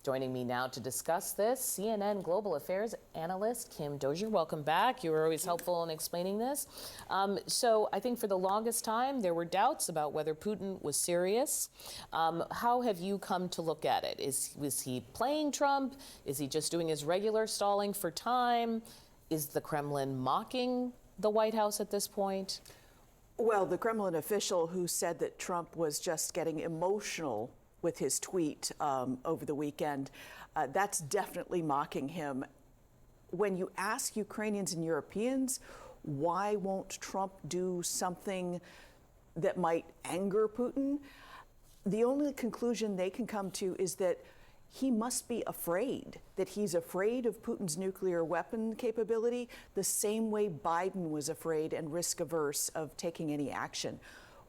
Joining me now to discuss this, CNN Global Affairs analyst Kim Dozier. Welcome back. You were always helpful in explaining this. So I think for the longest time, there were doubts about whether Putin was serious. How have you come to look at it? Was he playing Trump? Is he just doing his regular stalling for time? Is the Kremlin mocking the White House at this point? Well, the Kremlin official who said that Trump was just getting emotional with his tweet over the weekend, that's definitely mocking him. When you ask Ukrainians and Europeans, why won't Trump do something that might anger Putin? The only conclusion they can come to is that he must be afraid, that he's afraid of Putin's nuclear weapon capability, the same way Biden was afraid and risk averse of taking any action.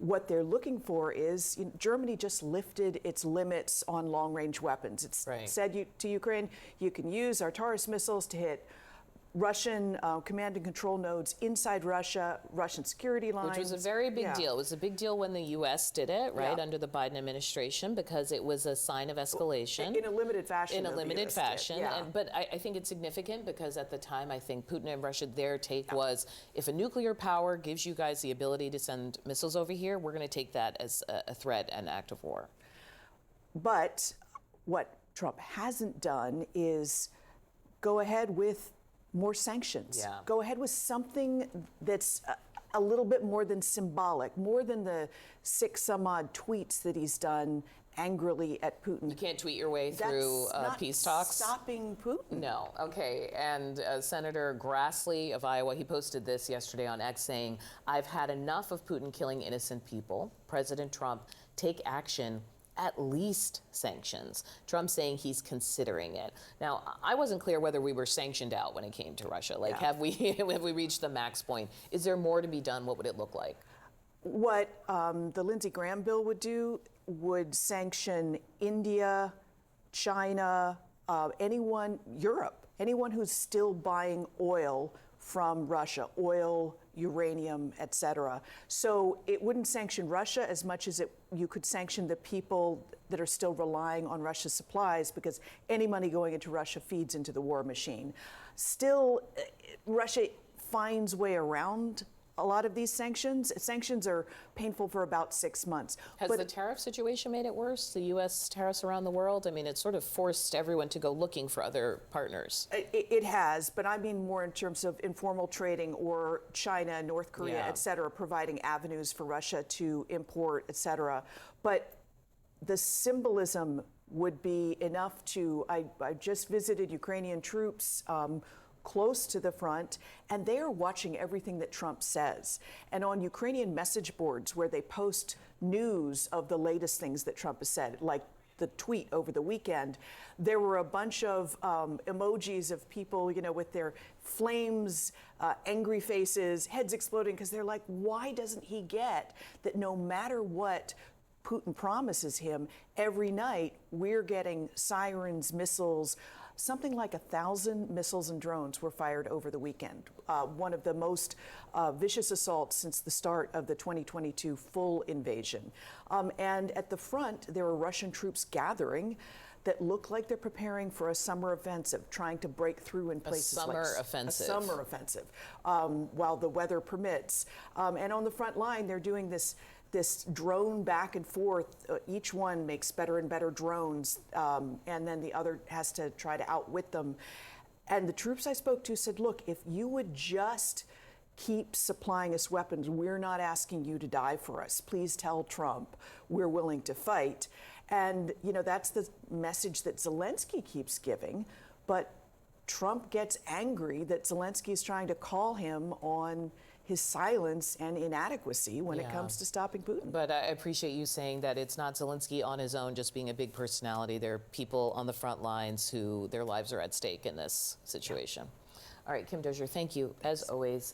What they're looking for is, Germany just lifted its limits on long-range weapons. It's said to Ukraine, you can use Artaris missiles to hit Russian command and control nodes inside Russia, Russian security lines. Which was a very big deal. It was a big deal when the U.S. did it, right, under the Biden administration, because it was a sign of escalation. In a limited fashion. In a limited fashion. But I think it's significant because at the time, I think Putin and Russia, their take was, if a nuclear power gives you guys the ability to send missiles over here, we're going to take that as a threat and act of war. But what Trump hasn't done is go ahead with more sanctions. Go ahead with something that's a little bit more than symbolic, more than the 6-some-odd tweets that he's done angrily at Putin. You can't tweet your way through peace talks. Stopping Putin. No. Okay. And Senator Grassley of Iowa, he posted this yesterday on X saying, "I've had enough of Putin killing innocent people. President Trump, take action. At least sanctions." Trump saying he's considering it. Now, I wasn't clear whether we were sanctioned out when it came to Russia. Like, have we reached the max point? Is there more to be done? What would it look like? What the Lindsey Graham bill would do would sanction India, China, Europe, anyone who's still buying oil from Russia, oil, uranium, et cetera. So it wouldn't sanction Russia as much as you could sanction the people that are still relying on Russia's supplies, because any money going into Russia feeds into the war machine. Still, Russia finds way around a lot of these sanctions. Sanctions are painful for about 6 months. Has the tariff situation made it worse? The U.S. tariffs around the world? I mean, it sort of forced everyone to go looking for other partners. It has, but I mean more in terms of informal trading or China, North Korea, et cetera, providing avenues for Russia to import, et cetera. But the symbolism would be enough to, I just visited Ukrainian troops close to the front, and they are watching everything that Trump says. And on Ukrainian message boards where they post news of the latest things that Trump has said, like the tweet over the weekend, there were a bunch of emojis of people, with their flames, angry faces, heads exploding, because they're like, why doesn't he get that no matter what Putin promises him, every night we're getting sirens, missiles. Something like 1,000 missiles and drones were fired over the weekend. One of the most vicious assaults since the start of the 2022 full invasion. And at the front, there are Russian troops gathering that look like they're preparing for a summer offensive, trying to break through in places like a summer offensive, while the weather permits. And on the front line, they're doing this drone back and forth. Each one makes better and better drones, and then the other has to try to outwit them. And the troops I spoke to said, look, if you would just keep supplying us weapons, we're not asking you to die for us. Please tell Trump we're willing to fight. And, that's the message that Zelensky keeps giving. But Trump gets angry that Zelensky is trying to call him on his silence and inadequacy when it comes to stopping Putin. But I appreciate you saying that it's not Zelensky on his own just being a big personality. There are people on the front lines who their lives are at stake in this situation. All right, Kim Dozier, thank you, as always.